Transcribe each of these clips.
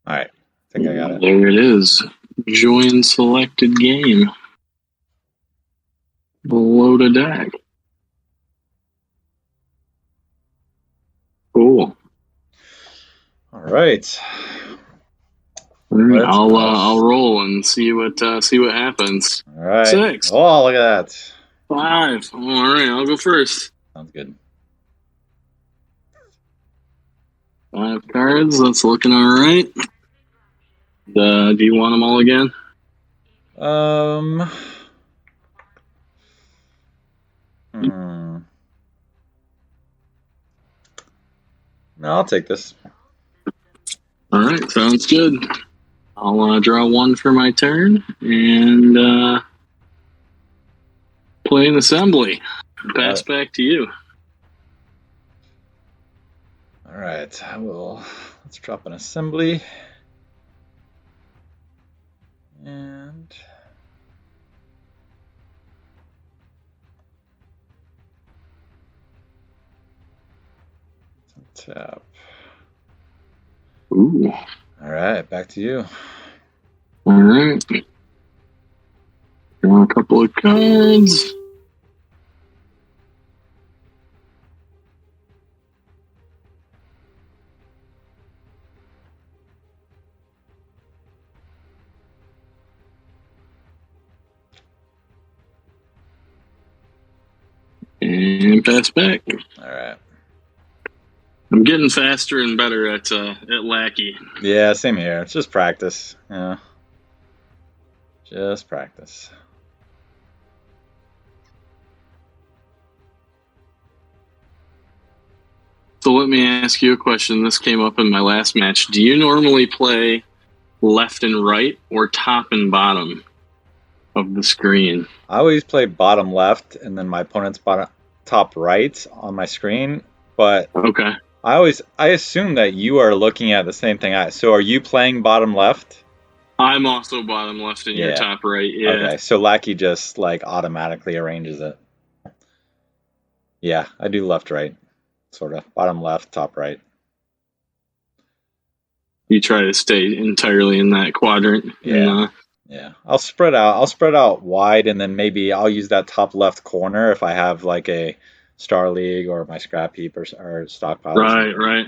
All right. I think I got it. There it is. Join selected game. Load a deck. Cool. All right. I'll roll and see what happens. All right. 6. Oh, look at that. 5. All right, I'll go first. Sounds good. 5 cards. That's looking all right. Do you want them all again? No, I'll take this. All right, sounds good. I'll draw 1 for my turn and play an assembly. Pass back to you. All right, let's drop an assembly. And tap. Ooh. All right, back to you. All right. Draw a couple of cards. And pass back. All right. I'm getting faster and better at Lackey. Yeah, same here. It's just practice. Yeah. Just practice. So let me ask you a question. This came up in my last match. Do you normally play left and right or top and bottom of the screen? I always play bottom left and then my opponent's top right on my screen. But okay. I assume that you are looking at the same thing. So are you playing bottom left? I'm also bottom left and you're top right. Yeah. Okay, so Lackey just like automatically arranges it. Yeah, I do left right, sort of bottom left, top right. You try to stay entirely in that quadrant. Yeah. Yeah. I'll spread out wide, and then maybe I'll use that top left corner if I have like a Star League or my scrap heap or stockpile. Right.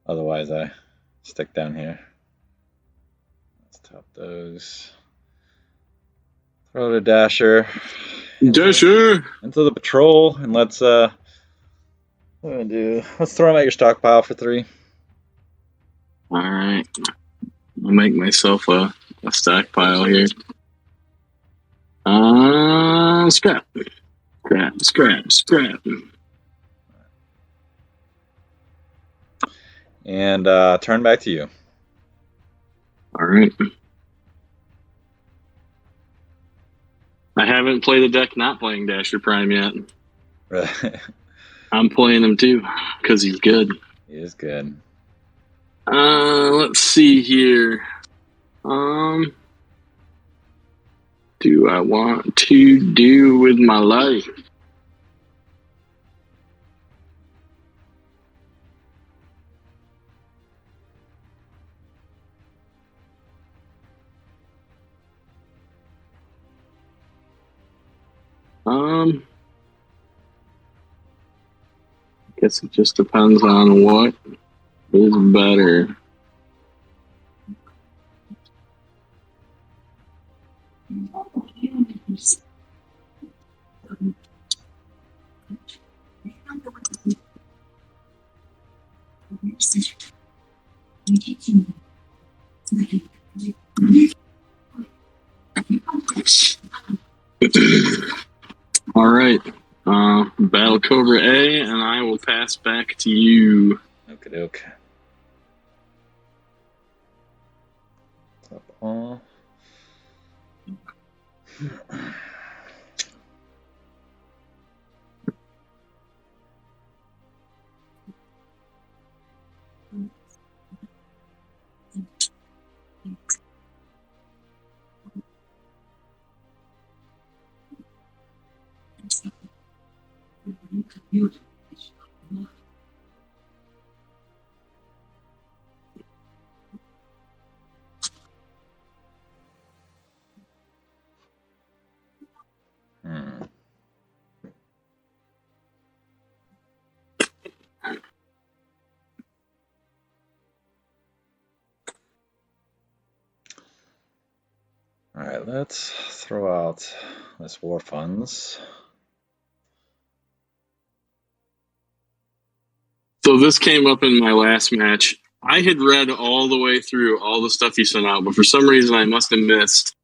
Otherwise, I stick down here. Let's top those. Throw the Dasher. Dasher Into the patrol, and let's throw them at your stockpile for 3. All right. I'll make myself a stockpile here. Scrap. And turn back to you. All right. I haven't played a deck not playing Dasher Prime yet. Right. I'm playing him too because he's good. He is good. Let's see here. Do I want to do with my life? I guess it just depends on what is better. All right. Battle Cobra A, and I will pass back to you. Okie doke. Top all. right, let's throw out this War Funds. So this came up in my last match. I had read all the way through all the stuff you sent out, but for some reason I must have missed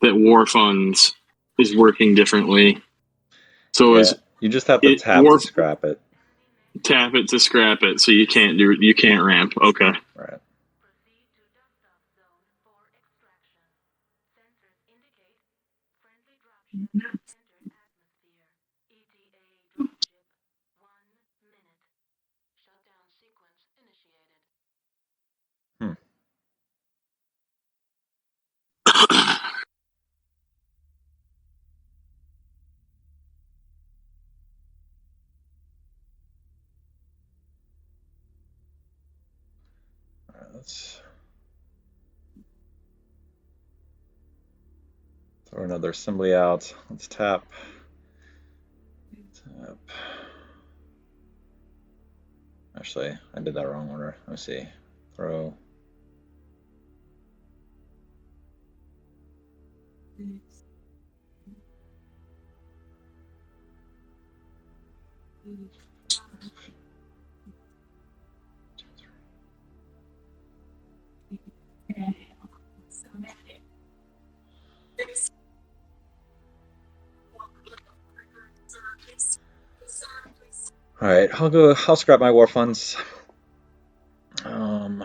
that War Funds is working differently. So Yeah, you just have to tap to scrap it. Tap it to scrap it, so you can't ramp. Okay. Right. Let's throw another assembly out. Let's tap. Tap. Actually, I did that wrong order. Let me see. Throw. All right, I'll scrap my War Funds. Throw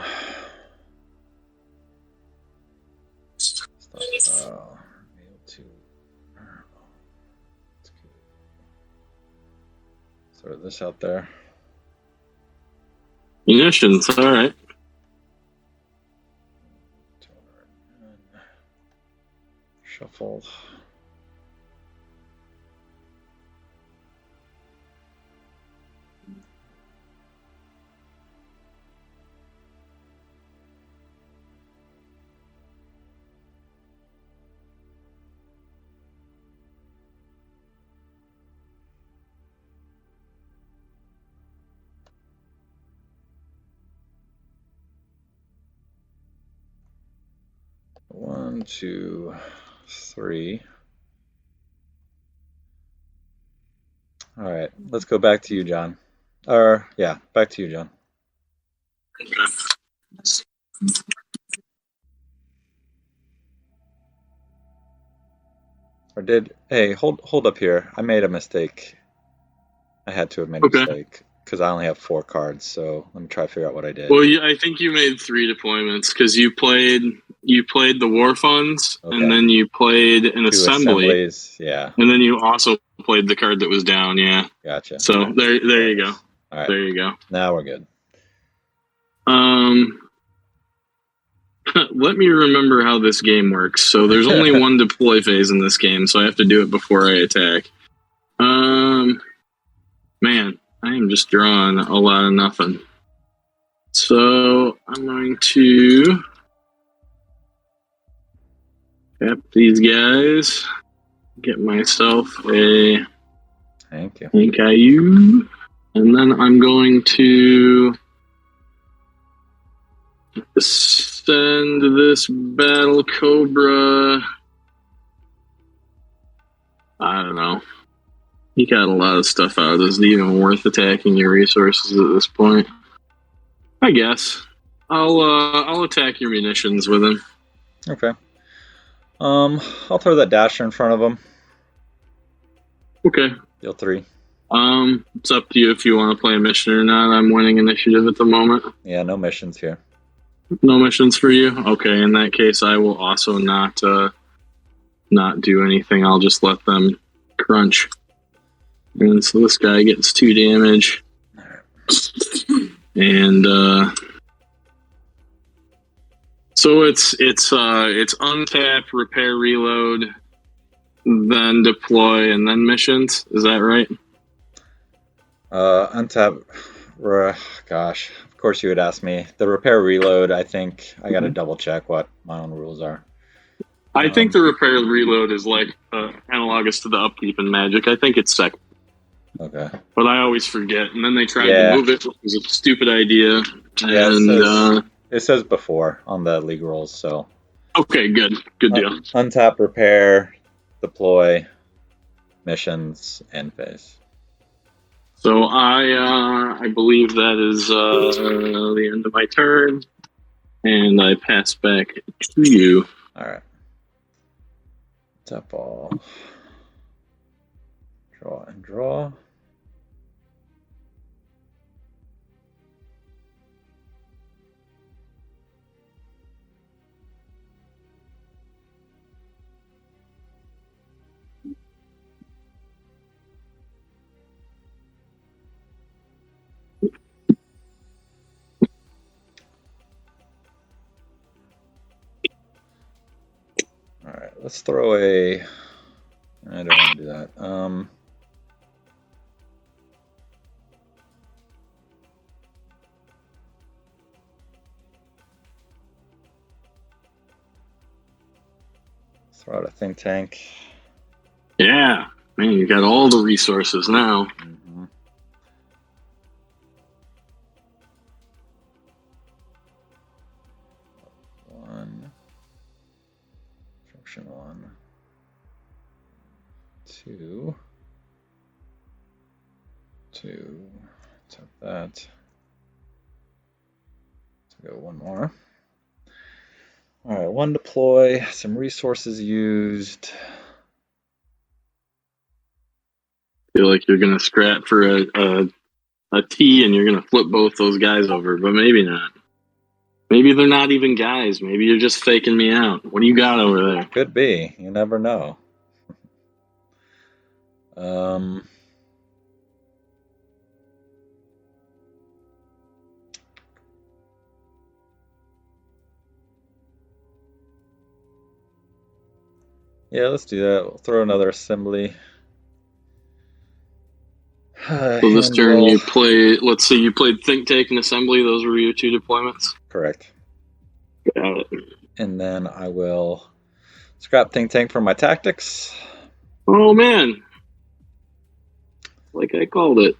this out there. Munitions, all right. Shuffle. One, two, three. All right, let's go back to you, John. Yeah, back to you, John. Hey, hold up here. I made a mistake. I had to have made a mistake because I only have 4 cards. So let me try to figure out what I did. Well, I think you made 3 deployments because you played the War Funds, and then you played an 2 assembly. Assemblies, yeah. And then you also played the card that was down, yeah. Gotcha. So there you go. All right. There you go. Now we're good. Let me remember how this game works. So there's only one deploy phase in this game, so I have to do it before I attack. Man, I am just drawing a lot of nothing. So I'm going to tap these guys, get myself a Thank you. Caillou, and then I'm going to send this Battle Cobra. I don't know. You got a lot of stuff out. Is it even worth attacking your resources at this point? I guess I'll attack your munitions with him. Okay. I'll throw that dasher in front of him. Okay. Deal 3. It's up to you if you want to play a mission or not. I'm winning initiative at the moment. Yeah, no missions here. No missions for you? Okay, in that case, I will also not do anything. I'll just let them crunch. And so this guy gets 2 damage. And so it's untap, repair, reload, then deploy, and then missions. Is that right? Untap. Gosh, of course you would ask me. The repair reload, I think I got to double check what my own rules are. I think the repair reload is like analogous to the upkeep in Magic. I think it's second. Okay. But I always forget, and then they tried to move it, which was a stupid idea. Yeah, and it says before on the league rules, so Okay, good deal. Untap, repair, deploy, missions, end phase. So I believe that is the end of my turn, and I pass back to you. All right. Tap all. Draw and draw. All right, let's throw a. I don't want to do that. Throw out a think tank. Yeah, man, you got all the resources now. Mm-hmm. One. Instruction 1. 2. 2. Tap that. To go one more. All right, 1 deploy. Some resources used. Feel like you're gonna scrap for a T, and you're gonna flip both those guys over, but maybe not. Maybe they're not even guys. Maybe you're just faking me out. What do you got over there? Could be. You never know. Yeah, let's do that. We'll throw another assembly. So this turn you play, let's see, you played Think Tank and Assembly. Those were your 2 deployments? Correct. Got it. And then I will scrap Think Tank for my tactics. Oh, man. Like I called it.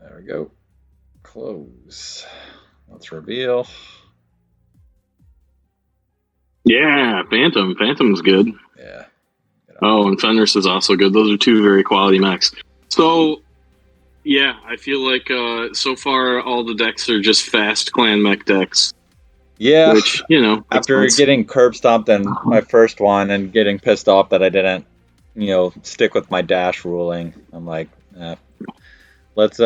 There we go. Close. Let's reveal. Yeah, Phantom. Phantom's good. Yeah. Oh, and Fenris is also good. Those are 2 very quality mechs. So, yeah, I feel like so far all the decks are just fast clan mech decks. Yeah. Which, you know. After getting curb stomped in my first one and getting pissed off that I didn't, stick with my dash ruling, I'm like, let's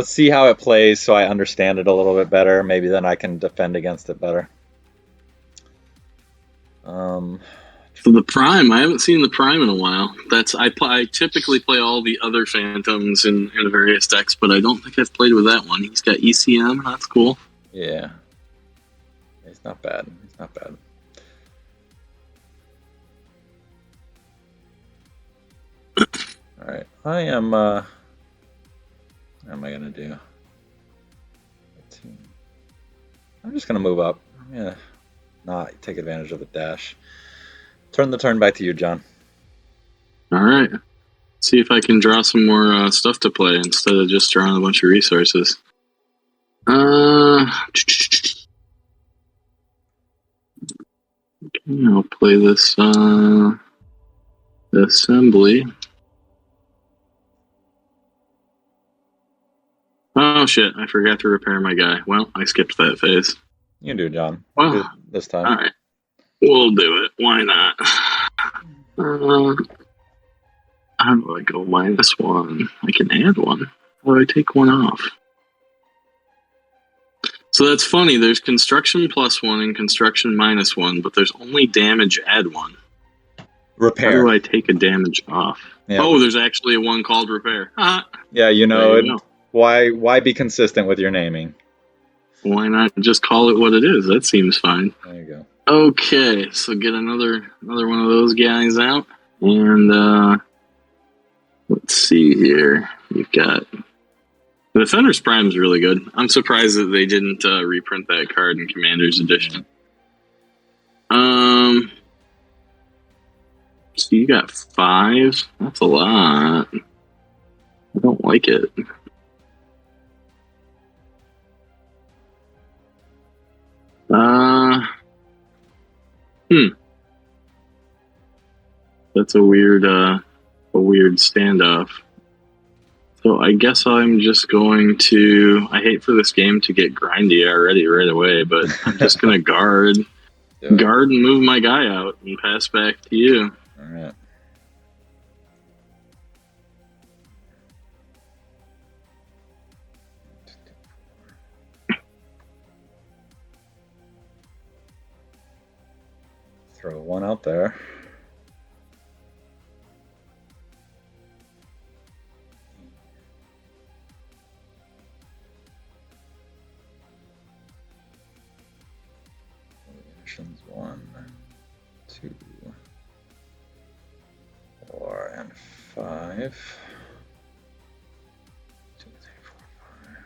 see how it plays so I understand it a little bit better. Maybe then I can defend against it better. So the Prime, I haven't seen the Prime in a while. I typically play all the other Phantoms in various decks, but I don't think I've played with that one. He's got ECM, that's cool. Yeah. He's not bad. He's not bad. Alright, I am, what am I gonna do? I'm just gonna move up. I'm gonna not take advantage of the dash. Turn the turn back to you, John. Alright. See if I can draw some more stuff to play instead of just drawing a bunch of resources. Okay, I'll play this assembly. Oh shit, I forgot to repair my guy. Well, I skipped that phase. You can do it, John. Well, do it this time. Alright. We'll do it. Why not? How do I go -1? I can add 1. Or I take 1 off. So that's funny. There's construction +1 and construction -1, but there's only damage add 1. Repair. How do I take a damage off? Yeah. Oh, there's actually a one called repair. Yeah, why be consistent with your naming? Why not just call it what it is? That seems fine. There you go. Okay, so get another one of those guys out, and let's see here. You've got the Defender's Prime is really good. I'm surprised that they didn't reprint that card in Commander's Edition. So you got 5. That's a lot. I don't like it. That's a weird standoff. So I guess I'm just going to. I hate for this game to get grindy already right away, but I'm just going to guard and move my guy out and pass back to you. All right. Throw one out there. Motions 1, 2, 4, and 5. 2, 3, 4, 5.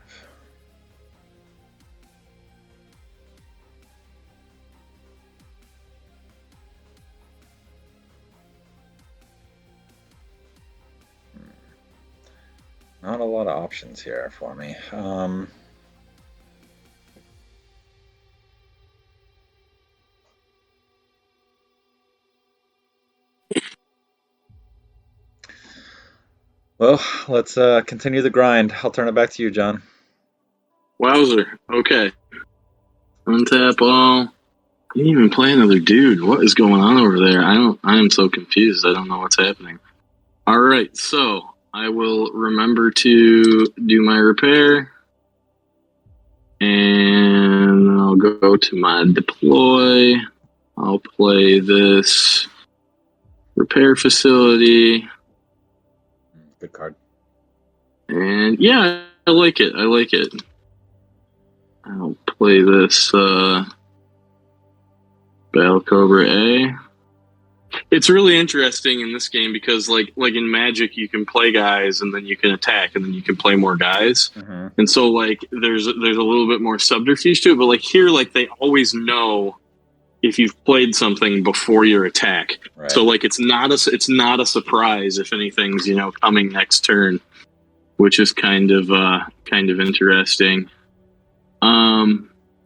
Not a lot of options here for me. Well, let's continue the grind. I'll turn it back to you, John. Wowzer. Okay. Untap all. I didn't even play another dude. What is going on over there? I am so confused. I don't know what's happening. All right, so I will remember to do my repair. And I'll go to my deploy. I'll play this repair facility. Good card. And yeah, I like it. I'll play this Battle Cobra A. It's really interesting in this game because like in Magic you can play guys and then you can attack and then you can play more guys. Mm-hmm. And so like there's a little bit more subterfuge to it, but like here like they always know if you've played something before your attack. Right. So like it's not a surprise if anything's, coming next turn, which is kind of interesting.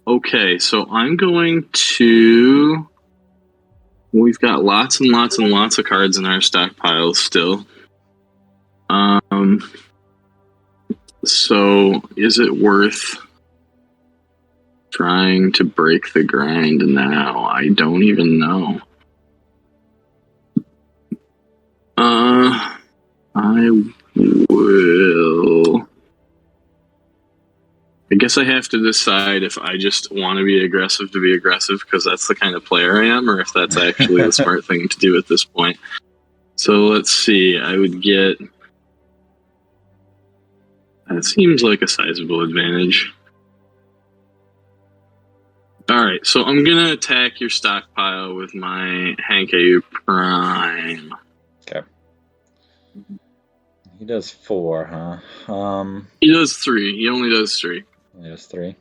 Okay, so I'm going to. We've got lots and lots and lots of cards in our stockpiles still. So is it worth trying to break the grind now? I don't even know. I will. I guess I have to decide if I just want to be aggressive because that's the kind of player I am, or if that's actually the smart thing to do at this point. So let's see. I would get. That seems like a sizable advantage. All right, so I'm gonna attack your stockpile with my Hankei Prime. Okay. He does 4, huh? He does 3. He only does 3. He does 3.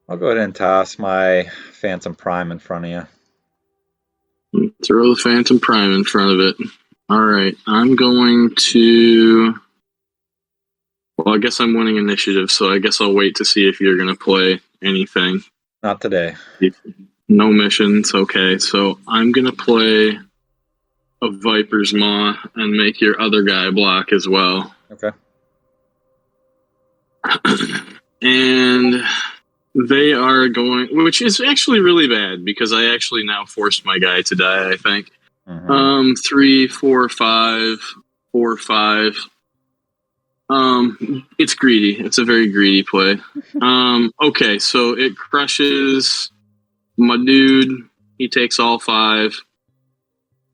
I'll go ahead and toss my Phantom Prime in front of you. Throw the Phantom Prime in front of it. All right, I'm going to. Well, I guess I'm winning initiative, so I guess I'll wait to see if you're going to play anything. Not today. No missions. Okay, so I'm going to play a Viper's Maw and make your other guy block as well. Okay. And they are going, which is actually really bad because I actually now forced my guy to die, I think. Mm-hmm. 3, 4, 5, 4, 5. It's greedy. It's a very greedy play. Okay, so it crushes my dude. He takes all 5.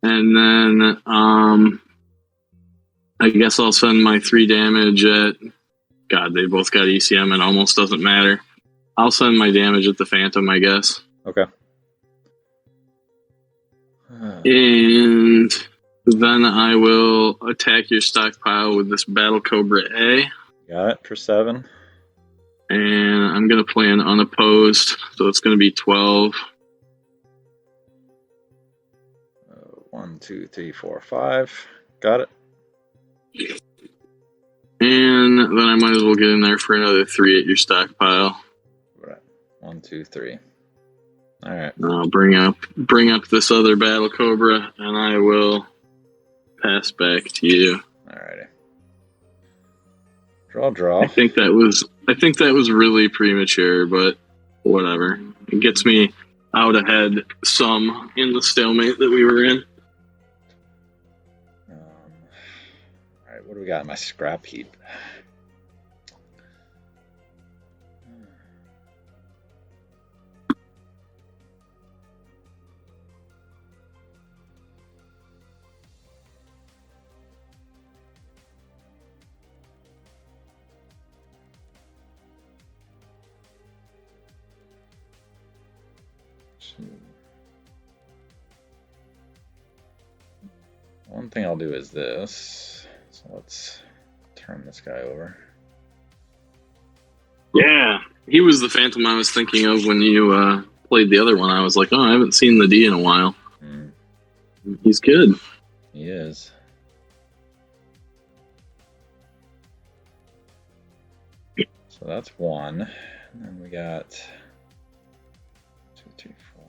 And then, I guess I'll send my 3 damage at... God, they both got ECM. It almost doesn't matter. I'll send my damage at the Phantom, I guess. Okay. And then I will attack your stockpile with this Battle Cobra A. Got it for 7. And I'm going to play an unopposed, so it's going to be 12. 1, 2, 3, 4, 5. Got it. And then I might as well get in there for another 3 at your stockpile. Right. 1, 2, 3. All right. I'll bring up this other Battle Cobra, and I will pass back to you. Alrighty. Draw. I think that was really premature, but whatever. It gets me out ahead some in the stalemate that we were in. Alright, what do we got in my scrap heap? One thing I'll do is this. So let's turn this guy over. Yeah, he was the Phantom I was thinking of when you played the other one. I was like, oh, I haven't seen the D in a while. He's good. He is. So that's one. And then we got 2, 3, 4.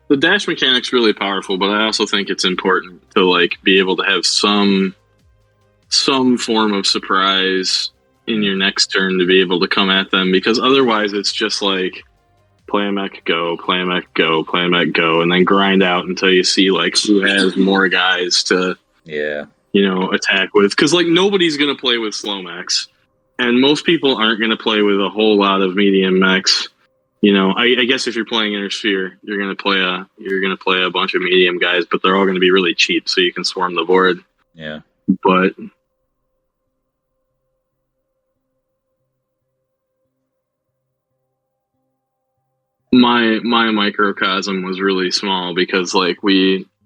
The dash mechanic's really powerful, but I also think it's important to like be able to have some form of surprise in your next turn to be able to come at them, because otherwise it's just like play a mech, go, play a mech, go, play a mech, go, and then grind out until you see like who has more guys to attack with. Because like nobody's gonna play with slow mechs, and most people aren't gonna play with a whole lot of medium mechs. I guess if you're playing Intersphere, you're gonna play a bunch of medium guys, but they're all gonna be really cheap, so you can swarm the board. Yeah. But my microcosm was really small because like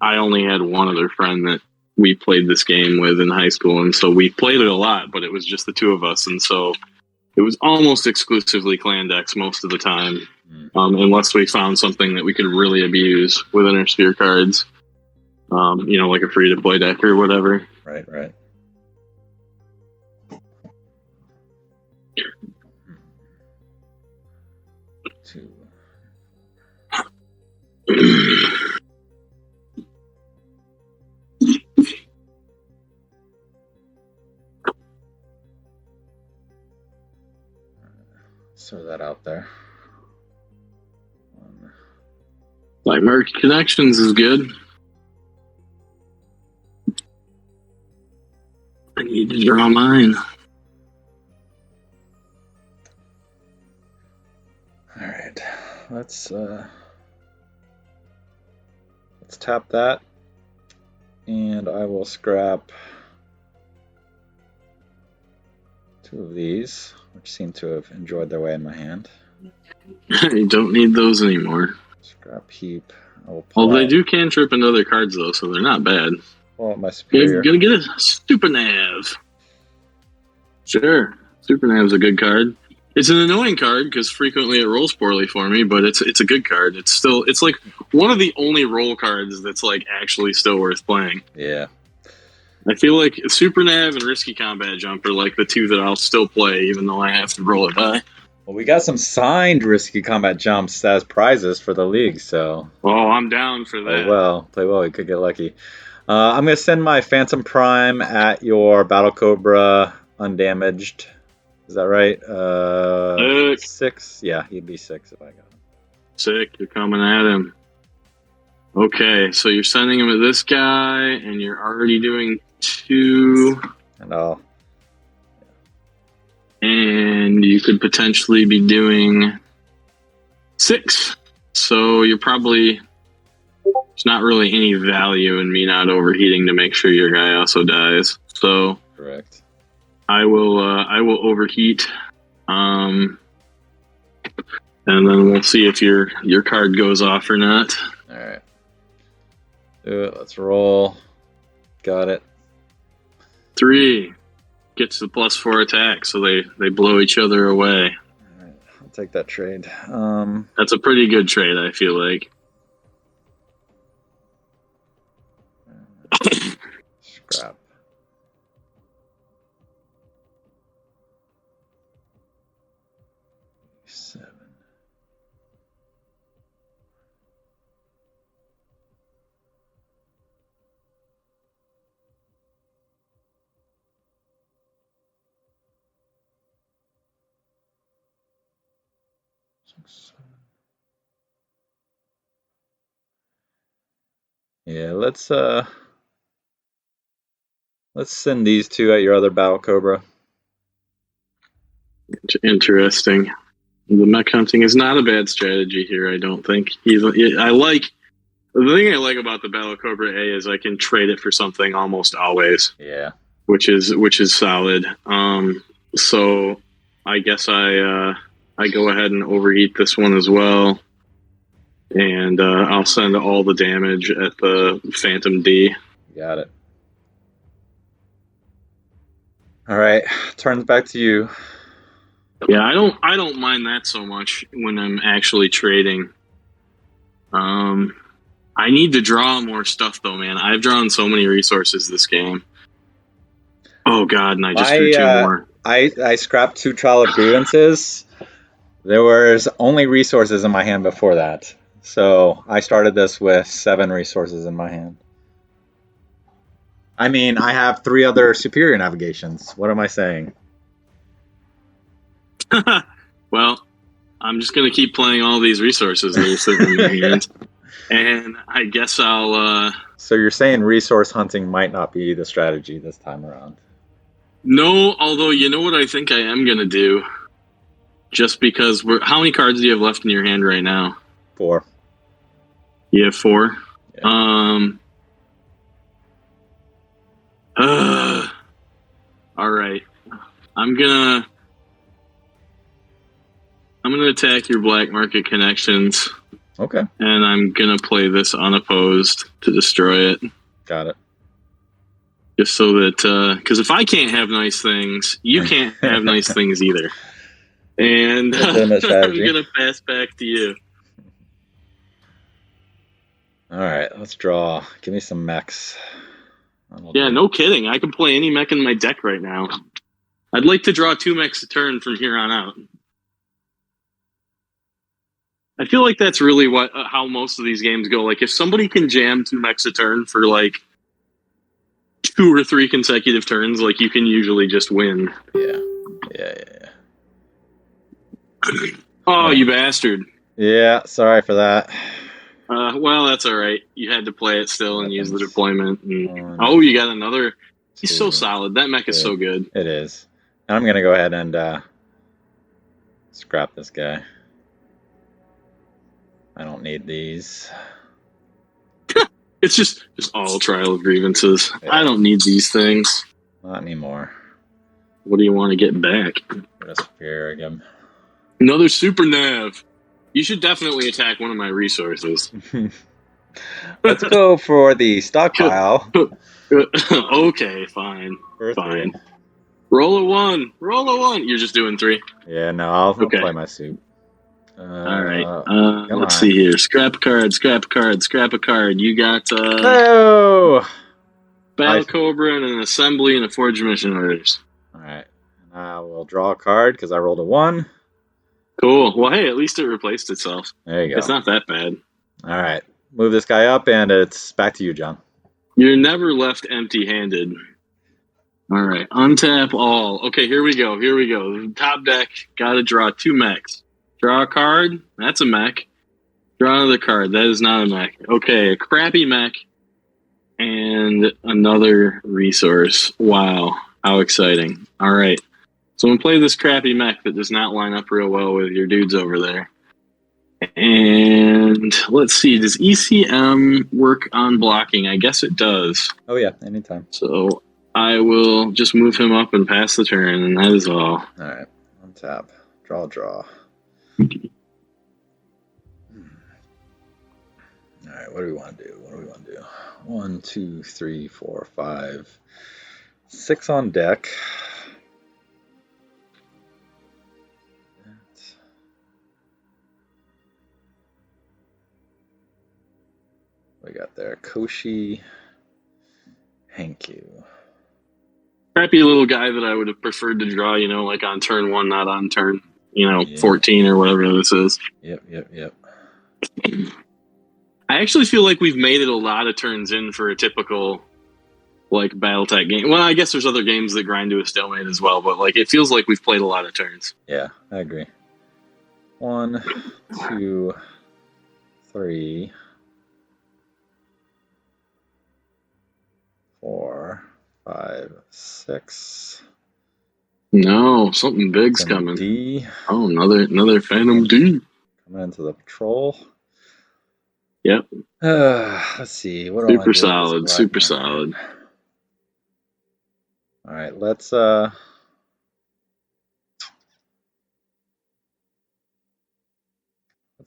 I only had one other friend that we played this game with in high school, and so we played it a lot, but it was just the two of us, and so it was almost exclusively clan decks most of the time, unless we found something that we could really abuse with Intersphere cards, like a free-to-play deck or whatever. Right. Two. Throw that out there. Like Merc Connections is good. I need to draw mine. All right, let's tap that, and I will scrap 2 of these, which seem to have enjoyed their way in my hand. You don't need those anymore. Scrap heap. I will pull they do cantrip into other cards though, so they're not bad. Pull out my superior. Gonna get a Super Nav. Sure, Super Nav's a good card. It's an annoying card because frequently it rolls poorly for me, but it's a good card. It's like one of the only roll cards that's like actually still worth playing. Yeah. I feel like Super Nav and Risky Combat Jump are like the two that I'll still play, even though I have to roll it by. Well, we got some signed Risky Combat Jumps as prizes for the league, so. Oh, I'm down for that. Play well. We could get lucky. I'm gonna send my Phantom Prime at your Battle Cobra undamaged. Is that right? 6. Yeah, he'd be 6 if I got him. Sick. You're coming at him. Okay, so you're sending him to this guy, and you're already doing 2. And you could potentially be doing 6. So you're probably... There's not really any value in me not overheating to make sure your guy also dies. So... Correct. I will overheat. And and then we'll see if your card goes off or not. All right. Do it. Let's roll. Got it. 3 gets the +4 attack, so they blow each other away. All right. I'll take that trade. That's a pretty good trade, I feel like. Scrap. Yeah, let's send these 2 at your other Battle Cobra. Interesting. The mech hunting is not a bad strategy here, I don't think. The thing I like about the Battle Cobra A is I can trade it for something almost always. Yeah. Which is solid. So I guess I go ahead and overheat this one as well. And I'll send all the damage at the Phantom D. Got it. All right, turns back to you. Yeah, I don't mind that so much when I'm actually trading. I need to draw more stuff though, man. I've drawn so many resources this game. Oh god, and I just drew 2 more. I scrapped 2 Trial of Grievances. There was only resources in my hand before that. So I started this with 7 resources in my hand. I mean, I have 3 other superior navigations. What am I saying? Well, I'm just going to keep playing all these resources that are sitting in my hand. And I guess I'll... So you're saying resource hunting might not be the strategy this time around? No, although you know what I think I am going to do? Just because how many cards do you have left in your hand right now? 4. You have 4? Yeah. All right. I'm gonna attack your black market connections. Okay. And I'm gonna play this unopposed to destroy it. Got it. Just so that, because if I can't have nice things, you can't have nice things either. And I'm gonna pass back to you. All right, let's draw. Give me some mechs. Yeah, no kidding. I can play any mech in my deck right now. I'd like to draw 2 mechs a turn from here on out. I feel like that's really how most of these games go. Like, if somebody can jam 2 mechs a turn for, like, 2 or 3 consecutive turns, like, you can usually just win. Yeah. Oh, you bastard. Yeah, sorry for that. Well, that's all right. You had to play it still and use the deployment. And, you got another. He's so solid. That mech is so good. It is. And I'm going to go ahead and scrap this guy. I don't need these. It's just all Trial of Grievances. Yeah. I don't need these things. Not anymore. What do you want to get back? Again. Another Super Nav. You should definitely attack one of my resources. Let's go for the stockpile. Okay, fine. Fine. Roll a 1. You're just doing 3? Yeah, no, I'll play my soup. All right. Let's see here. Scrap a card. You got Battle Cobra and an Assembly and a Forge Mission Orders. All right. I will draw a card because I rolled a 1. Cool. Well, hey, at least it replaced itself. There you go. It's not that bad. All right. Move this guy up, and it's back to you, John. You're never left empty-handed. All right. Untap all. Okay, here we go. Top deck. Got to draw 2 mechs. Draw a card. That's a mech. Draw another card. That is not a mech. Okay, a crappy mech. And another resource. Wow. How exciting. All right. So I'm going to play this crappy mech that does not line up real well with your dudes over there. And let's see. Does ECM work on blocking? I guess it does. Oh, yeah. Anytime. So I will just move him up and pass the turn, and that is all. All right. Untap. Draw. All right, what do we want to do? 1, 2, 3, 4, 5, 6 on deck. What we got there? Koshi, Hankyu. Crappy little guy that I would have preferred to draw, like on turn 1, not on turn, Yeah. 14 or whatever this is. Yep. I actually feel like we've made it a lot of turns in for a typical like Battletech game. Well, I guess there's other games that grind to a stalemate as well, but like it feels like we've played a lot of turns. Yeah, I agree. 1, 2, 3, 4, 5, 6. No, something big's coming. D. Oh, another Phantom D. Coming into the patrol. Yep. Let's see. What do super I do solid. with this Super black solid. market? All right, let's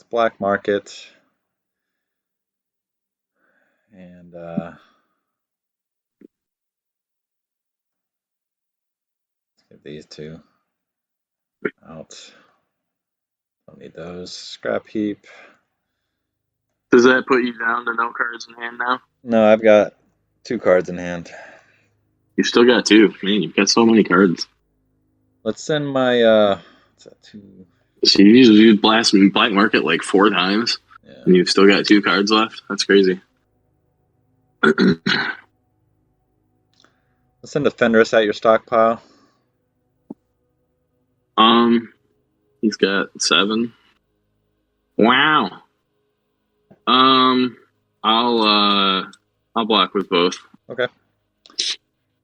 black market and let's get these two out. Don't need those. Scrap heap. Does that put you down to no cards in hand now? No, I've got 2 cards in hand. You've still got 2. Man, you've got so many cards. Let's send my what's that, 2? So you blast black market like 4 times, and you've still got 2 cards left. That's crazy. Let's send a Fenris at your stockpile. He's got 7. Wow. I'll block with both. Okay.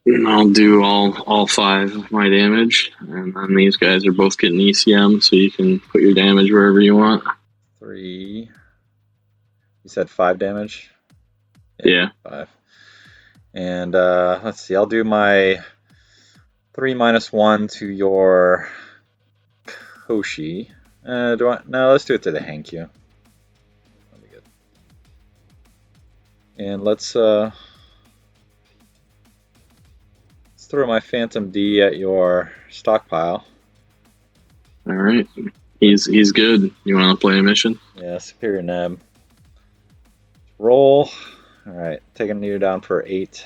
And I'll do all 5 of my damage, and then these guys are both getting ECM, so you can put your damage wherever you want. 3. You said 5 damage? Yeah. 5. And let's see, I'll do my 3 -1 to your Koshi. No, let's do it to the Hankyu. That'll be good. And let's throw my Phantom D at your stockpile. All right. He's good. You want to play a mission? Yeah, Superior Neb. Roll. All right, taking you down for 8.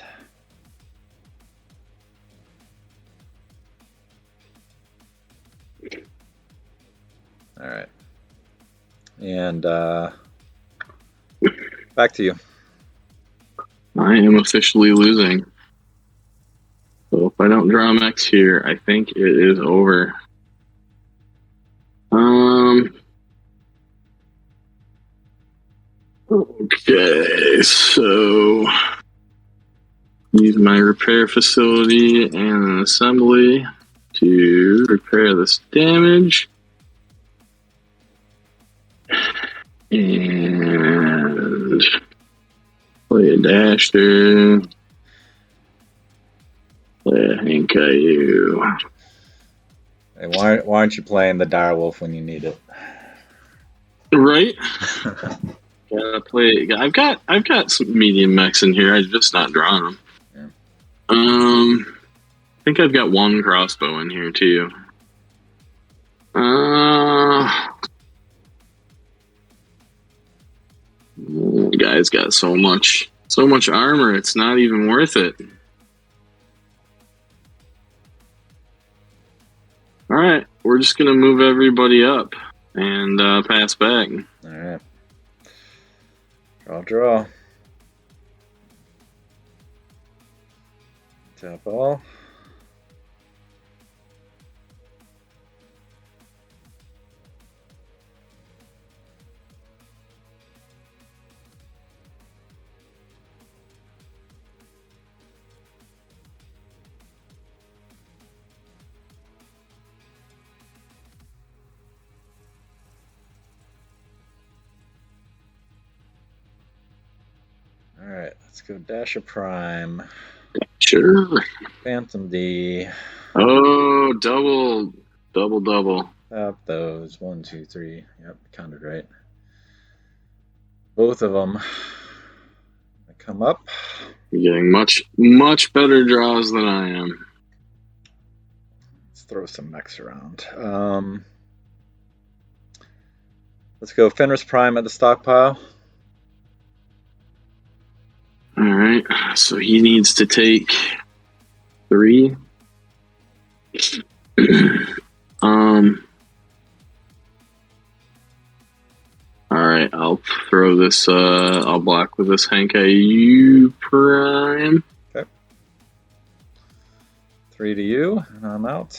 All right. And back to you. I am officially losing. So if I don't draw Max here, I think it is over. Okay, so use my repair facility and an assembly to repair this damage. And play a Dasher. Play a Hankyu. Hey, why aren't you playing the Direwolf when you need it? Right? Gotta play. I've got some medium mechs in here. I'm just not drawing them. Yeah. I think I've got 1 crossbow in here too. The guy's got so much armor. It's not even worth it. All right, we're just gonna move everybody up and pass back. All right. Draw. Tap all. All right, let's go Dasher Prime. Sure. Phantom D. Oh, double. Tap those. 1, 2, 3. Yep, counted right. Both of them. I come up. You're getting much better draws than I am. Let's throw some mechs around. Let's go Fenris Prime at the stockpile. All right, so he needs to take 3. All right, I'll throw this. I'll block with this Hankai Prime. Okay. 3 to you, and I'm out.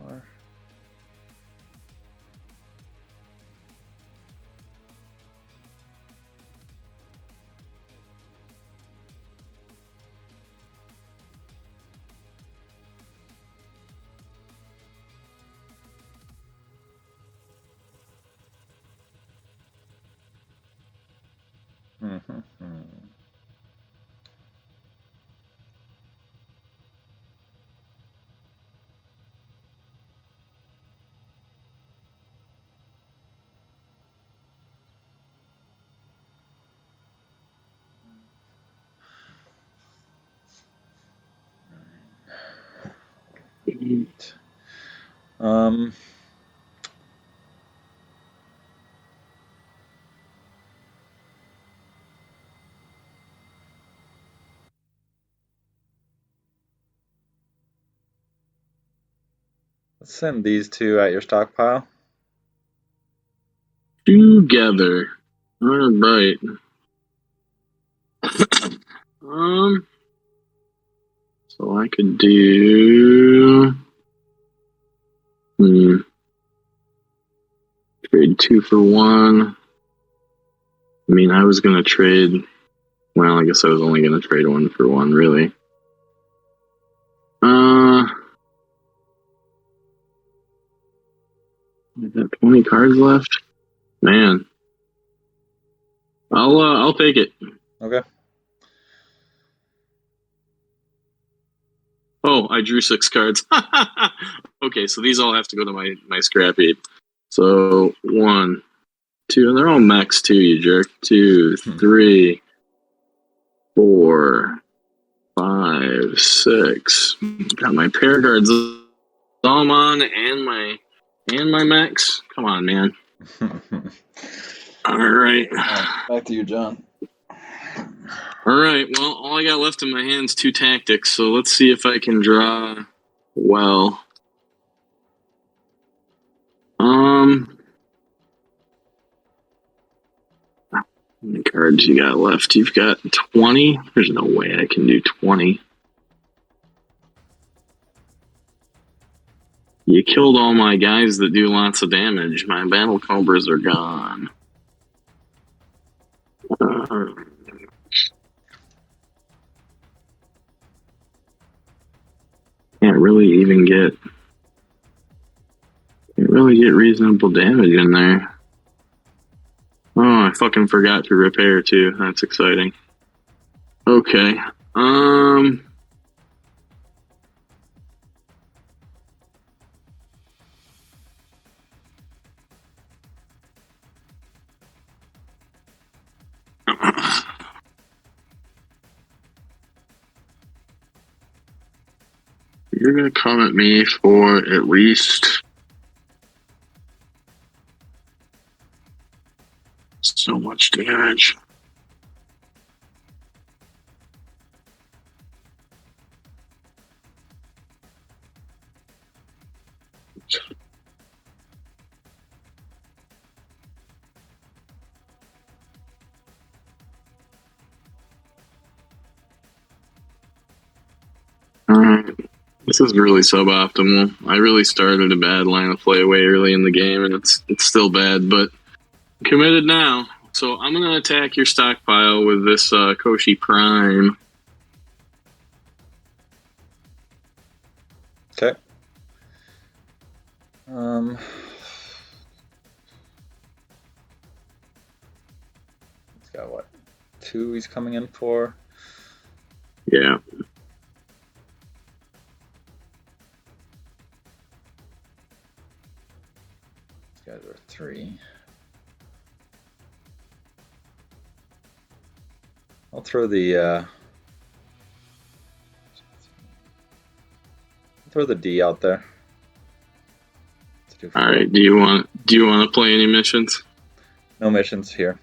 4. Let's send these 2 at your stockpile. Together. All right. So I could do. Trade 2 for 1. I mean, I was gonna trade. Well, I guess I was only gonna trade 1 for 1, really. I got 20 cards left. Man, I'll take it. Okay. Oh, I drew 6 cards. Okay, so these all have to go to my scrap heap. So 1, 2, and they're all mechs too, you jerk. 2, 3, 4, 5, 6. Got my pair guards on and my mechs. Come on, man. All right. Back to you, John. All right. Well, all I got left in my hands 2 tactics. So let's see if I can draw well. How many cards you got left? You've got 20. There's no way I can do 20. You killed all my guys that do lots of damage. My battle cobras are gone. Can't really get reasonable damage in there. Oh, I fucking forgot to repair too. That's exciting. Okay. You're gonna come at me for at least so much damage. This is really suboptimal. I really started a bad line of play way early in the game, and it's still bad, but I'm committed now. So I'm gonna attack your stockpile with this Koshi Prime. Okay. He's got what? 2 he's coming in for? Yeah. These guys are 3. I'll throw the D out there. All right. Do you want to play any missions? No missions here.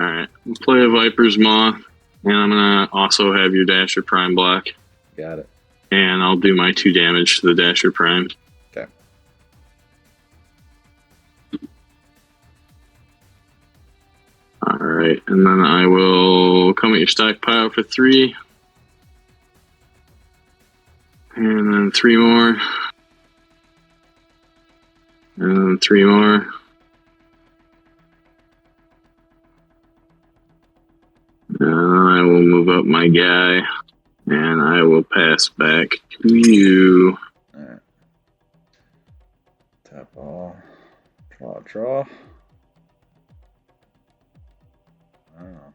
All right. We'll play a Viper's Maw, and I'm gonna also have your Dasher Prime block. Got it. And I'll do my 2 damage to the Dasher Prime. Okay. All right, and then I will come at your stockpile for 3. And then 3 more. And then 3 more. And I will move up my guy. And I will pass back to you. Alright. Tap all. Draw. I don't know.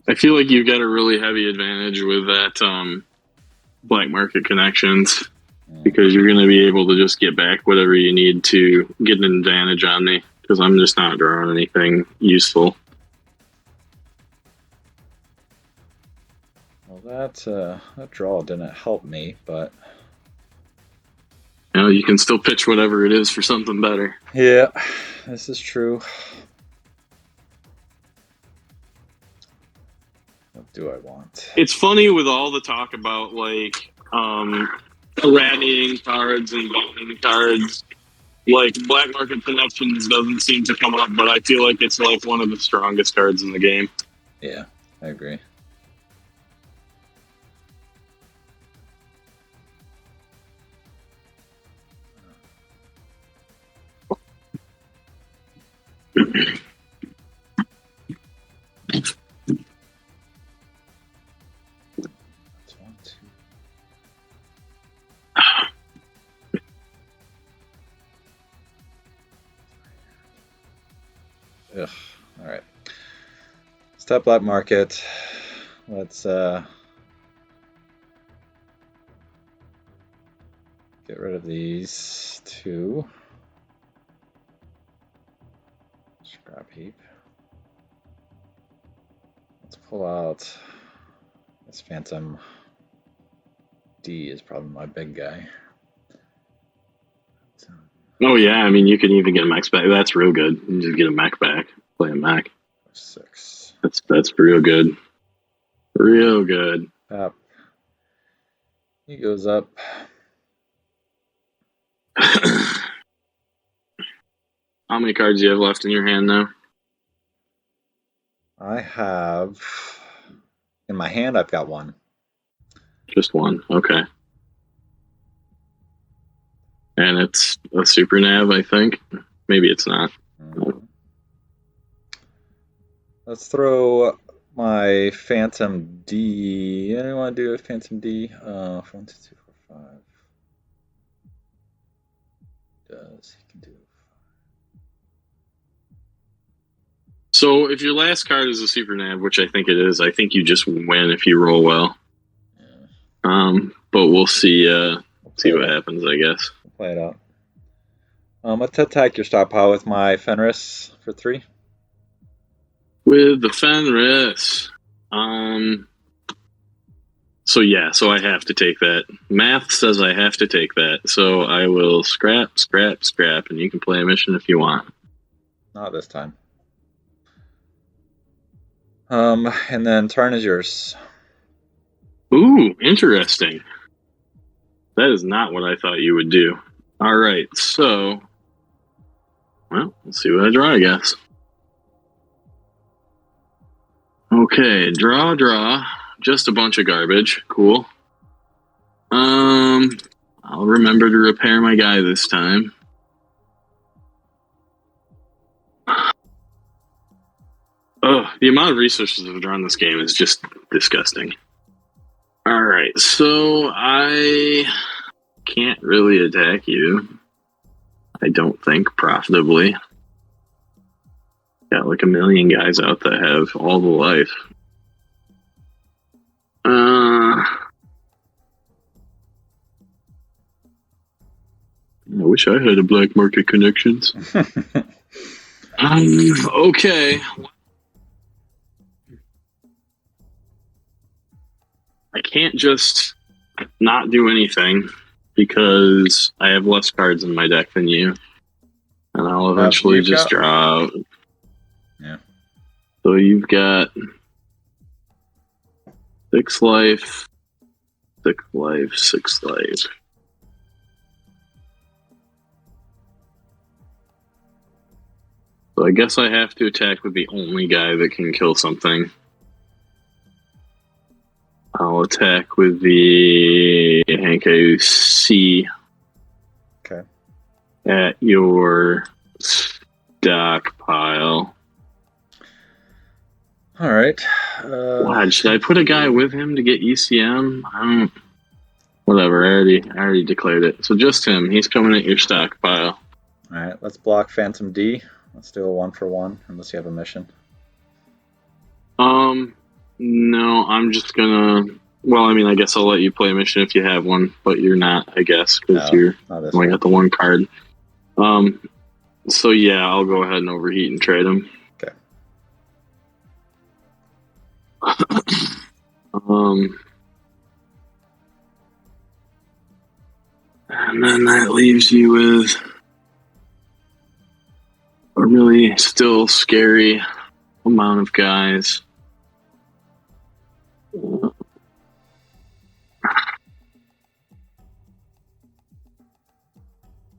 I feel like you've got a really heavy advantage with that black market connections, because you're going to be able to just get back whatever you need to get an advantage on me, because I'm just not drawing anything useful. Well, that draw didn't help me, but You know, you can still pitch whatever it is for something better. yeah, this is true. What do I want? It's funny with all the talk about like irradiating cards and binding cards. Like black market connections doesn't seem to come up, but I feel like it's like one of the strongest cards in the game. Yeah, I agree. Ugh. All right. Step black market. Let's get rid of these 2. Scrap heap. Let's pull out this Phantom D is probably my big guy. Oh yeah, I mean you can even get a max back. That's real good. You can just get a mech back. Play a mech. 6. That's real good. Real good. Up. He goes up. How many cards do you have left in your hand now? I have in my hand. I've got 1. Just 1. Okay. And it's a super nav, I think. Maybe it's not. Let's throw my Phantom D. Anyone want to do a Phantom D? 1, 2, 3, 4, 5. He can do. So if your last card is a super nav, which I think it is, I think you just win if you roll well. Yeah. But we'll see. See what happens, I guess. We'll play it out. Let's attack your stockpile with my Fenris for 3. With the Fenris. So yeah, so I have to take that. Math says I have to take that. So I will scrap, and you can play a mission if you want. Not this time. And then turn is yours. Ooh, interesting. That is not what I thought you would do. All right, so, well, let's see what I draw, I guess. Okay, draw. Just a bunch of garbage. Cool. I'll remember to repair my guy this time. Oh, the amount of resources I've drawn this game is just disgusting. All right, so I can't really attack you. I don't think profitably. Got like a million guys out that have all the life. I wish I had a black market connections. Okay. I can't just not do anything because I have less cards in my deck than you. And I'll eventually just draw out. Yeah. So you've got 6 life, 6 life, 6 life. So I guess I have to attack with the only guy that can kill something. I'll attack with the Hankei C. Okay. At your stockpile. All right. God, should I put a guy with him to get ECM? I don't. Whatever. I already declared it. So just him. He's coming at your stockpile. All right. Let's block Phantom D. Let's do a 1-for-1 unless you have a mission. No, I'm just gonna. Well, I mean, I guess I'll let you play a mission if you have one, but you're not, I guess, because you're only got the one card. So yeah, I'll go ahead and overheat and trade him. Okay. And then that leaves you with a really still scary amount of guys.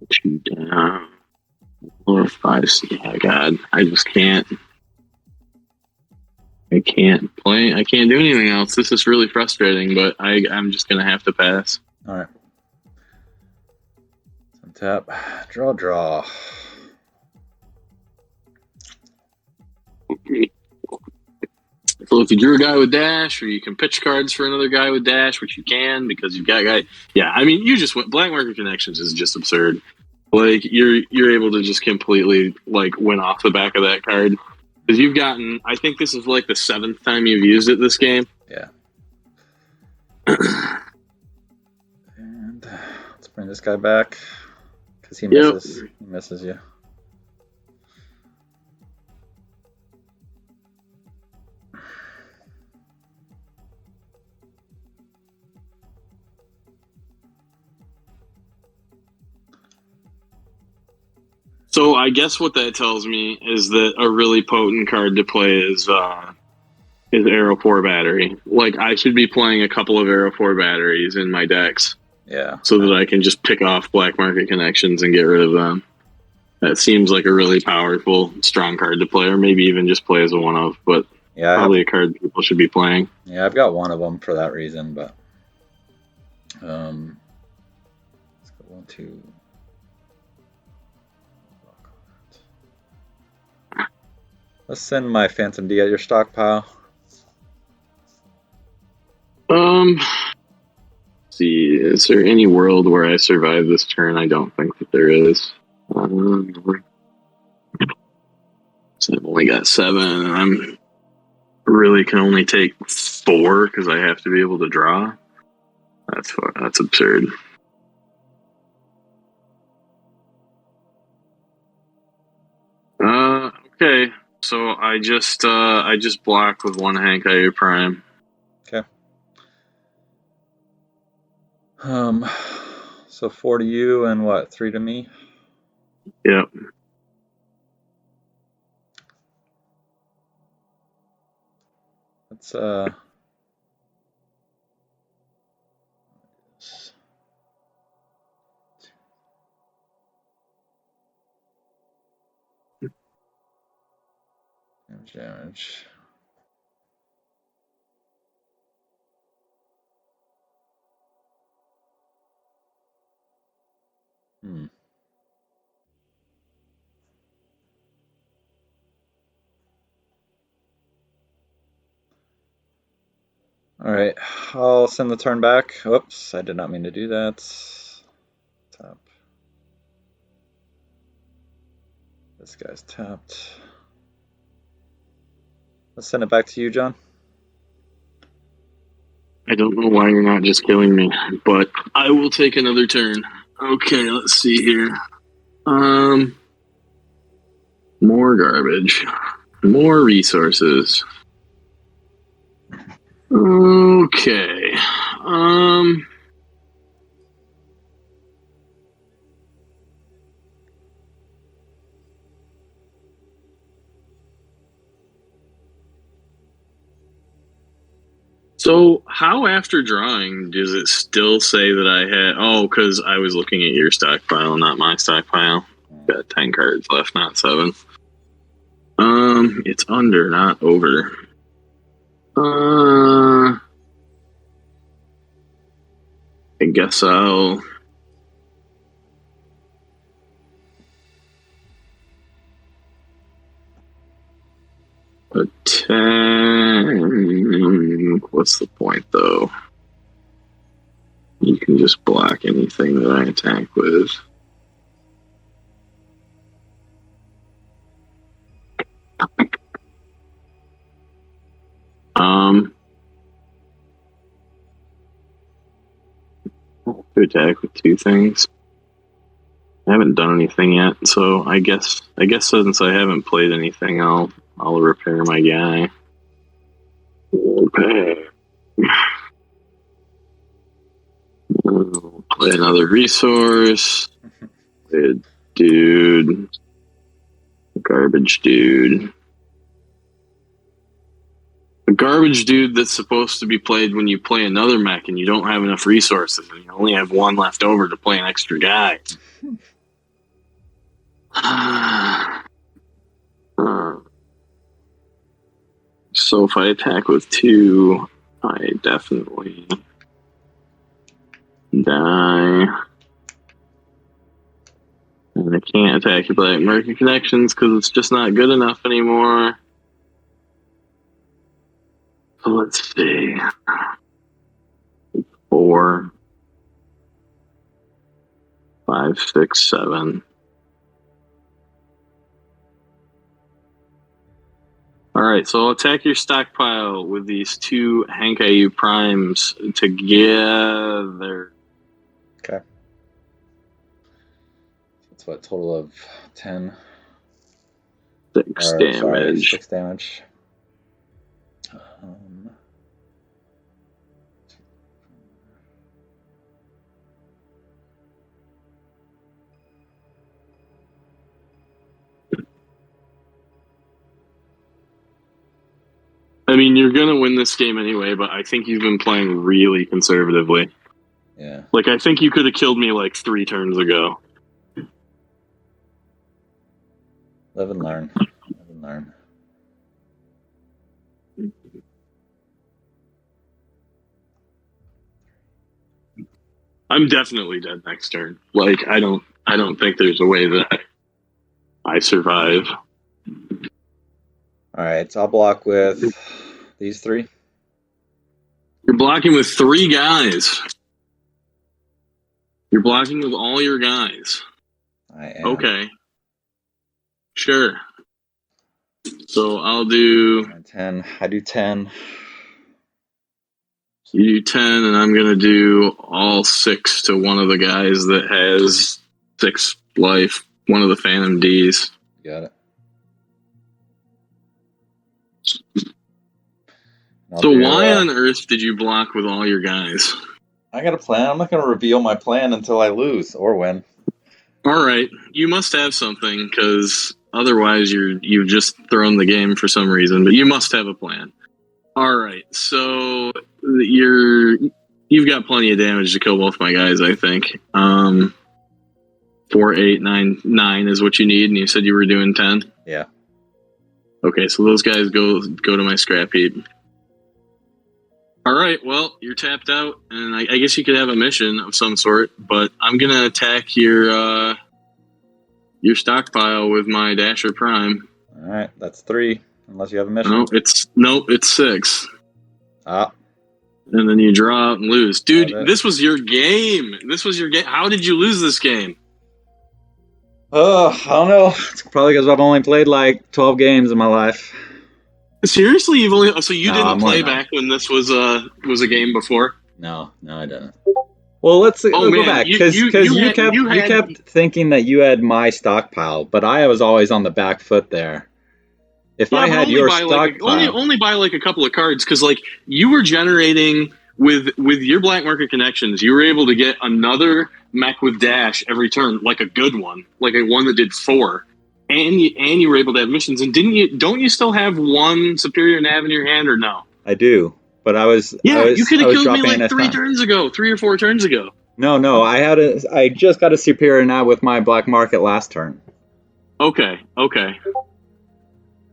Two down. Or 5. Yeah, God, I just can't. I can't play. I can't do anything else. This is really frustrating, but I'm just gonna have to pass. All right. Tap. Draw. So if you drew a guy with dash, or you can pitch cards for another guy with dash, which you can because you've got a guy. Yeah, I mean, you just went black market connections is just absurd. Like you're able to just completely like win off the back of that card because you've gotten. I think this is like the 7th time you've used it this game. Yeah. And let's bring this guy back because he misses. Yep. He misses you. So I guess what that tells me is that a really potent card to play is Arrow 4 Battery. Like I should be playing a couple of Arrow 4 batteries in my decks. Yeah. So that I can just pick off black market connections and get rid of them. That seems like a really powerful, strong card to play, or maybe even just play as a one-of, but yeah, probably a card people should be playing. Yeah, I've got one of them for that reason, but let's go 1, 2. Let's send my Phantom D at your stockpile. Let's see, is there any world where I survive this turn? I don't think that there is. So I've only got 7, and I'm really can only take 4 because I have to be able to draw. That's absurd. Okay. So I just blocked with 1 Hankei Prime. Okay. So 4 to you and what? 3 to me? Yep. Let's damage. All right, I'll send the turn back. Oops, I did not mean to do that. Tap. This guy's tapped. Let's send it back to you, John. I don't know why you're not just killing me, but I will take another turn. Okay, let's see here. More garbage. More resources. Okay. So how after drawing does it still say that I had? Oh, because I was looking at your stockpile, not my stockpile. Got 10 cards left, not 7. It's under, not over. I guess I'll. Attack. What's the point, though? You can just block anything that I attack with. To attack with 2 things. I haven't done anything yet, so I guess since I haven't played anything, I'll repair my guy. Okay. I'll play another resource. Play a dude. A garbage dude. A garbage dude that's supposed to be played when you play another mech and you don't have enough resources and you only have 1 left over to play an extra guy. So if I attack with 2, I definitely die. And I can't attack you by American Connections because it's just not good enough anymore. So let's see. 4, 5, 6, 7. Alright, so I'll attack your stockpile with these 2 Hankaiu primes together. Okay. That's what, total of 10? 6 damage. Sorry, 6 damage. I mean, you're going to win this game anyway, but I think you've been playing really conservatively. Yeah. Like, I think you could have killed me like 3 turns ago. Live and learn. Live and learn. I'm definitely dead next turn. Like, I don't think there's a way that I survive. Alright, so I'll block with these 3. You're blocking with 3 guys. You're blocking with all your guys. I am. Okay. Sure. So I'll do 10. I do 10. You do 10, and I'm going to do all 6 to one of the guys that has 6 life. One of the Phantom Ds. Got it. So why on earth did you block with all your guys? I got a plan. I'm not going to reveal my plan until I lose or win. All right, you must have something because otherwise you've just thrown the game for some reason. But you must have a plan. All right, so you've got plenty of damage to kill both my guys. I think 4, 8, 9 is what you need, and you said you were doing 10. Yeah. Okay, so those guys go to my scrap heap. All right, well, you're tapped out, and I guess you could have a mission of some sort, but I'm going to attack your stockpile with my Dasher Prime. All right, that's 3, unless you have a mission. Nope, it's 6. Ah. And then you draw out and lose. Dude, this was your game. How did you lose this game? Oh, I don't know. It's probably because I've only played like 12 games in my life. Seriously, you didn't play back when this was a game before? No, I didn't. Well, let's Oh go man, back you because you you you had kept you you had kept thinking that you had my stockpile, but I was always on the back foot there. If Yeah, I but had only your by like stockpile, only by like a couple of cards because like you were generating with your black market connections, you were able to get another mech with dash every turn, like a good one, like a one that did 4, and you were able to have missions. And didn't you? Don't you still have one superior nav in your hand or no? I do, but Yeah, you could I have was killed me dropping in like a ton. 3 or 4 turns ago. No, I just got a superior now with my black market last turn. Okay.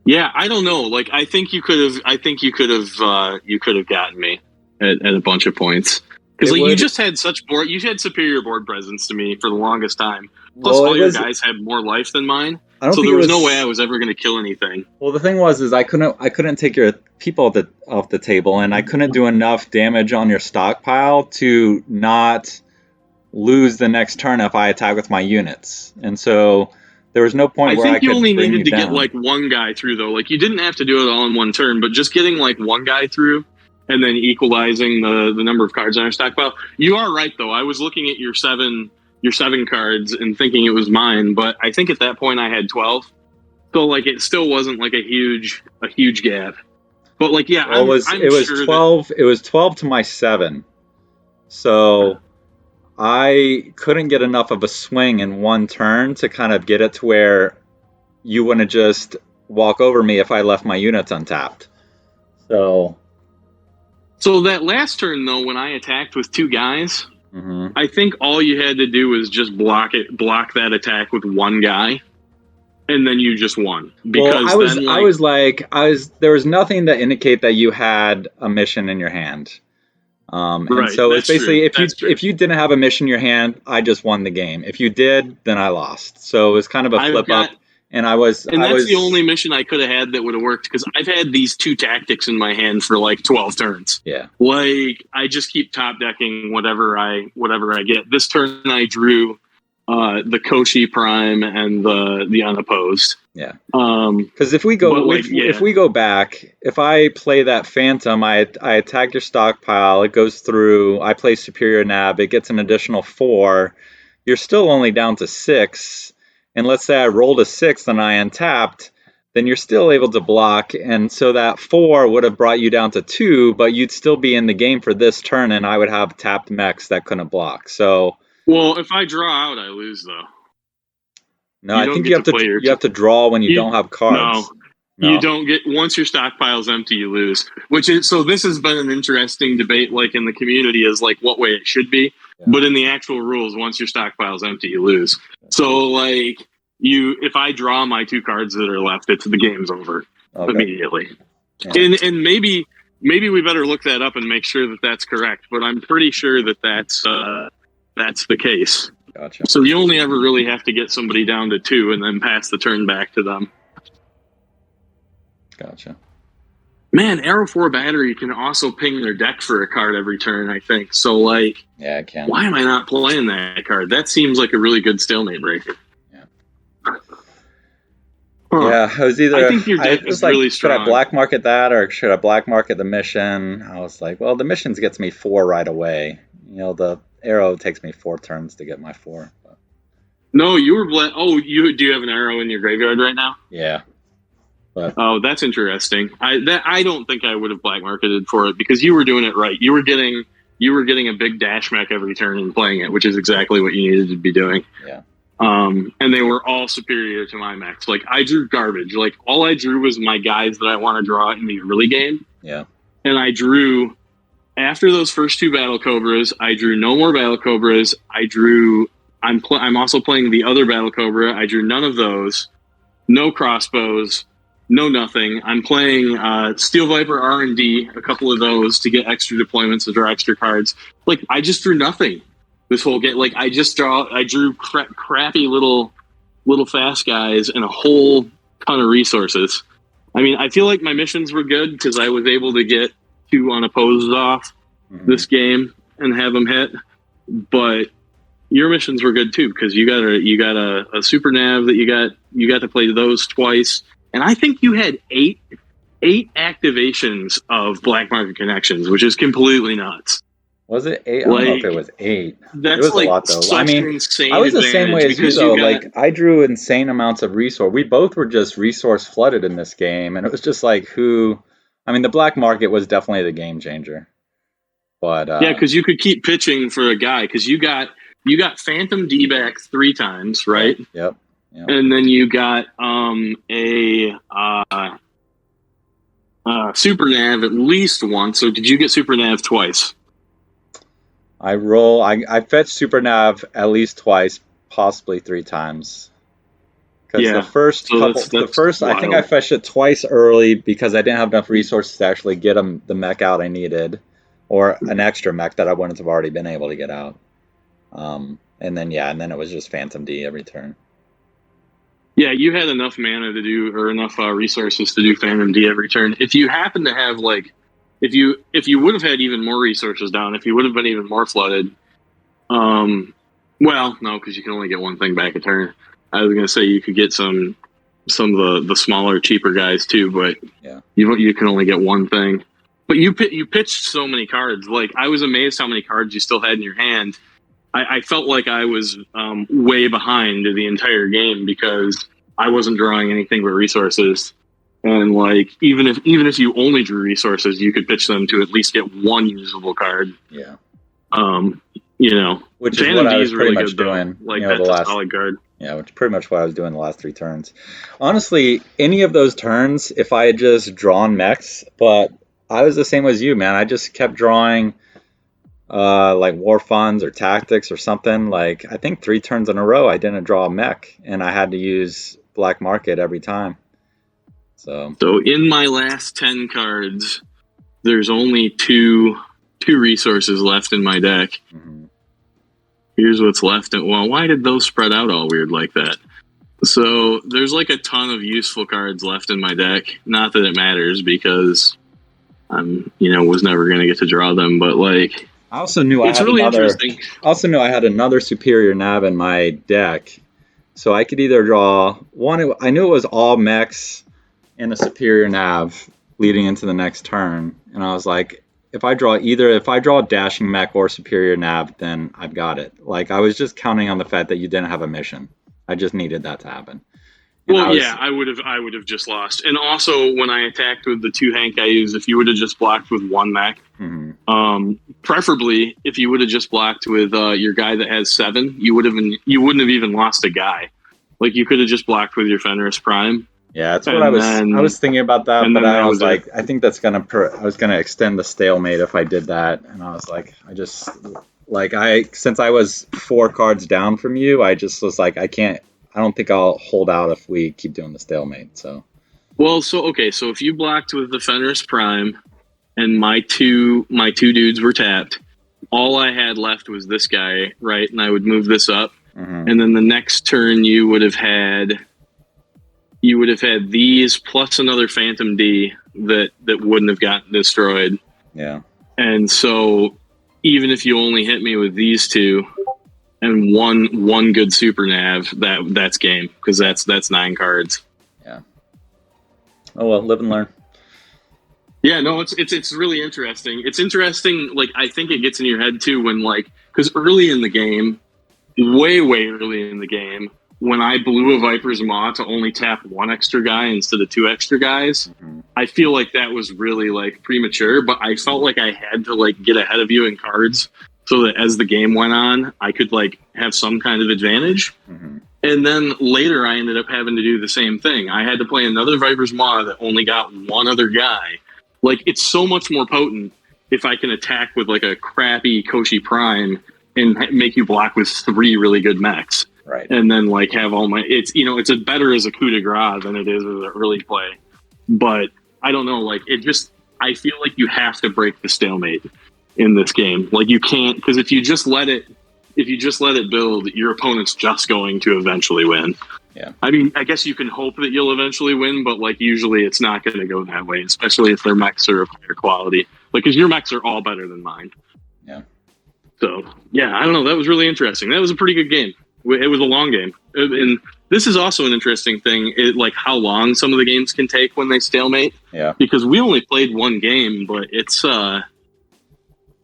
Yeah, I don't know. Like, I think you could have. I think you could have gotten me at a bunch of points because It like you would just had such board. You had superior board presence to me for the longest time. Plus, well, all your guys had more life than mine, I don't so think there it was no way I was. was ever going to kill anything. Well, the thing was is I couldn't take your people off the table, and I couldn't do enough damage on your stockpile to not lose the next turn if I attack with my units. And so there was no point I where I think you only could bring you needed to get down. like one guy through though. Like, you didn't have to do it all in one turn, but just getting like one guy through and then equalizing the number of cards on our stockpile. You are right though. I was looking at your seven cards and thinking it was mine, but I think at that point I had 12. So like it still wasn't like a huge gap. But like yeah, Well, I'm sure that 12. It was 12 to my 7. So I couldn't get enough of a swing in one turn to kind of get it to where you wouldn't just walk over me if I left my units untapped. So that last turn though, when I attacked with 2 guys, mhm. I think all you had to do was just block that attack with one guy, and then you just won. Because Well, then there was nothing to indicate that you had a mission in your hand. And right, so it's that's true. basically That's true. if you didn't have a mission in your hand, I just won the game. If you did, then I lost. So it was kind of a I've flip got, up, and and I that's the was only mission I could have had that would have worked because I've had these 2 tactics in my hand for like 12 turns. yeah. Like I just keep top decking whatever I get. This turn I drew the Koshi Prime and the unopposed. Yeah. Um, Because if we go back, if I play that Phantom, I attack your stockpile. It goes through. I play Superior Nav. It gets an additional 4. You're still only down to 6. And let's say I rolled a 6 and I untapped, then you're still able to block. And so that 4 would have brought you down to 2, but you'd still be in the game for this turn, and I would have tapped mechs that couldn't block. So well, if I draw out, I lose though. no, You I don't think get to play you have to draw when you don't have cards. No, you No. don't get once your stockpile's empty, you lose. Which is so. This has been an interesting debate, like in the community, is like what way it should be. Yeah. But in the actual rules, once your stockpile's empty, you lose. So like if I draw my 2 cards that are left, the game's over immediately. Yeah. And maybe we better look that up and make sure that that's correct. But I'm pretty sure that that's the case. Gotcha. So you only ever really have to get somebody down to 2 and then pass the turn back to them. Gotcha. Man, Arrow 4 Battery can also ping their deck for a card every turn, I think. So, like, yeah, I can. Why am I not playing that card? That seems like a really good stalemate breaker. Yeah. Huh. Yeah, I was either. I think your deck is really strong. Should I black market that or should I black market the mission? I was like, well, the missions gets me 4 right away. You know, the arrow takes me 4 turns to get my 4. But. No, you were do you have an arrow in your graveyard right now? Yeah. But. Oh, that's interesting. I don't think I would have black marketed for it because you were doing it right. You were getting a big dash mech every turn and playing it, which is exactly what you needed to be doing. Yeah. And they were all superior to my mechs. Like I drew garbage. Like all I drew was my guys that I want to draw in the early game. Yeah. And I drew after those first 2 Battle Cobras. I drew no more Battle Cobras. I'm also playing the other Battle Cobra. I drew none of those. No crossbows. No nothing. I'm playing Steel Viper R&D, a couple of those to get extra deployments to draw extra cards. Like I just drew nothing this whole game. Like I drew crappy little fast guys and a whole ton of resources. I mean, I feel like my missions were good because I was able to get 2 unopposed off this game and have them hit. But your missions were good too because you got a super nav that you got to play those twice. And I think you had 8 activations of Black Market Connections, which is completely nuts. Was it 8? I don't know if it was 8. It That's was a like lot, though. such I mean, an insane I was the same way as you, because though. you got Like, I drew insane amounts of resource. We both were just resource flooded in this game, and it was just like who. I mean, the black market was definitely the game changer. But yeah, because you could keep pitching for a guy because you got Phantom D back 3 times, right? Yep. And then you got Super Nav at least once. So did you get Super Nav twice? I fetched Super Nav at least twice, possibly 3 times. Because the first that's I think I fetched it twice early because I didn't have enough resources to actually get the mech out I needed, or an extra mech that I wouldn't have already been able to get out. And then it was just Phantom D every turn. Yeah, you had enough mana to do, or enough resources to do Phantom D every turn. If you happen to have if you would have had even more resources down, if you would have been even more flooded, well, no, because you can only get one thing back a turn. I was gonna say you could get some of the smaller, cheaper guys too, but yeah, you can only get one thing. But you pitched so many cards. Like, I was amazed how many cards you still had in your hand. I felt like I was way behind the entire game because I wasn't drawing anything but resources. And like, even if you only drew resources, you could pitch them to at least get one usable card. Yeah. Which is what I was pretty much doing. Like, that's a solid card. Yeah, which is pretty much what I was doing the last 3 turns. Honestly, any of those turns, if I had just drawn mechs, but I was the same as you, man. I just kept drawing like war funds or tactics or something. Like, I think 3 turns in a row I didn't draw a mech, and I had to use black market every time. So in my last 10 cards, there's only two resources left in my deck. Mm-hmm. Here's what's left. Well, why did those spread out all weird like that? So there's like a ton of useful cards left in my deck. Not that it matters because I'm, was never going to get to draw them, but like, I also knew I had another superior nav in my deck, so I could either draw one. I knew it was all mechs and a superior nav leading into the next turn, and I was like, if I draw dashing mech or superior nav, then I've got it. Like, I was just counting on the fact that you didn't have a mission. I just needed that to happen. I would have just lost. And also, when I attacked with the 2 Hank I used, if you would have just blocked with 1 mech, preferably if you would have just blocked with your guy that has 7, you wouldn't have even lost a guy. Like, you could have just blocked with your Fenris Prime. Yeah, that's what I was thinking about that, but I was like, I think that's I was gonna extend the stalemate if I did that, and I was like, since I was 4 cards down from you, I just was like, I don't think I'll hold out if we keep doing the stalemate. So, so if you blocked with the Fenris Prime, and my two dudes were tapped, all I had left was this guy, right? And I would move this up, and then the next turn you would have had these plus another Phantom D that wouldn't have gotten destroyed. Yeah. And so even if you only hit me with these 2 and one good super nav, that's game, because that's 9 cards. Yeah. Oh well, live and learn. Yeah, no, it's really interesting. It's interesting. Like, I think it gets in your head too when, like, because early in the game, way early in the game, when I blew a Viper's Maw to only tap 1 extra guy instead of 2 extra guys, I feel like that was really, like, premature, but I felt like I had to, like, get ahead of you in cards so that as the game went on, I could, like, have some kind of advantage. And then later I ended up having to do the same thing. I had to play another Viper's Maw that only got 1 other guy. Like, it's so much more potent if I can attack with, like, a crappy Koshi Prime and make you block with 3 really good mechs. Right. And then, like, have all my... It's better as a coup de grace than it is as an early play. But I don't know, like, I feel like you have to break the stalemate in this game. Like, you can't... Because if you just let it build, your opponent's just going to eventually win. Yeah. I mean, I guess you can hope that you'll eventually win, but, like, usually it's not going to go that way, especially if their mechs are of higher quality. Like, because your mechs are all better than mine. Yeah. So, yeah, I don't know. That was really interesting. That was a pretty good game. It was a long game. And this is also an interesting thing, like how long some of the games can take when they stalemate. Yeah. Because we only played 1 game, but it's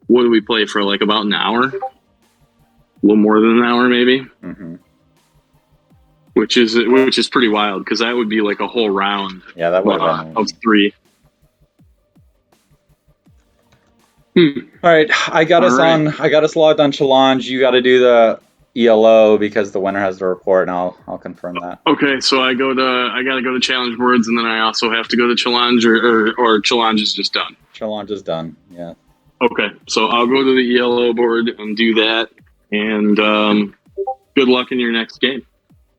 what do we play for? Like about an hour, a little more than an hour, maybe. Mm-hmm. Which is pretty wild because that would be like a whole round. Yeah, that would have been of 3. All right, I got us logged on challenge. You got to do the ELO because the winner has to report, and I'll confirm that. Okay, so I gotta go to challenge boards, and then I also have to go to challenge, or challenge is just done. Challenge is done. Yeah. Okay, so I'll go to the ELO board and do that, and good luck in your next game.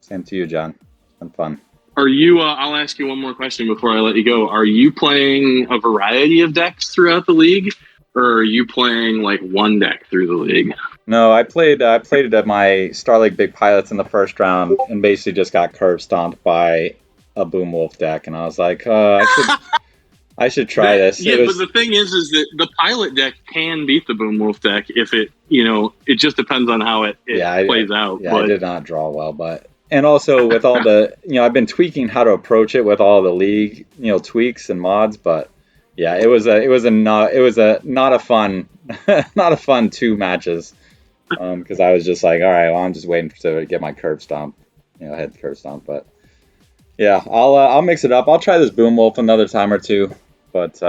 Same to you, John. It's been fun. Are you? I'll ask you one more question before I let you go. Are you playing a variety of decks throughout the league, or are you playing like one deck through the league? No, I played it at my Star League Big Pilots in the first round, and basically just got curb stomped by a Boom Wolf deck, and I was like, I should try this. Yeah, but the thing is that the pilot deck can beat the Boom Wolf deck if it just depends on how it plays out. Yeah, I did not draw well, and also with all the, I've been tweaking how to approach it with all the league, tweaks and mods, but yeah, it was not a fun 2 matches, because I was just like, all right, well, I'm just waiting to get my curb stomp, head curb stomp, but yeah, I'll mix it up. I'll try this Boom Wolf another time or two, but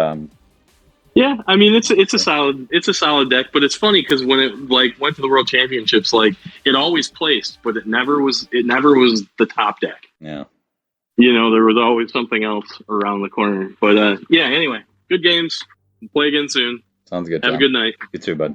yeah, I mean it's a solid deck, but it's funny because when it went to the World Championships, it always placed, but it never was the top deck. Yeah, there was always something else around the corner. But yeah, anyway, good games. We'll play again soon. Sounds good. Have John. a good night. You too, bud.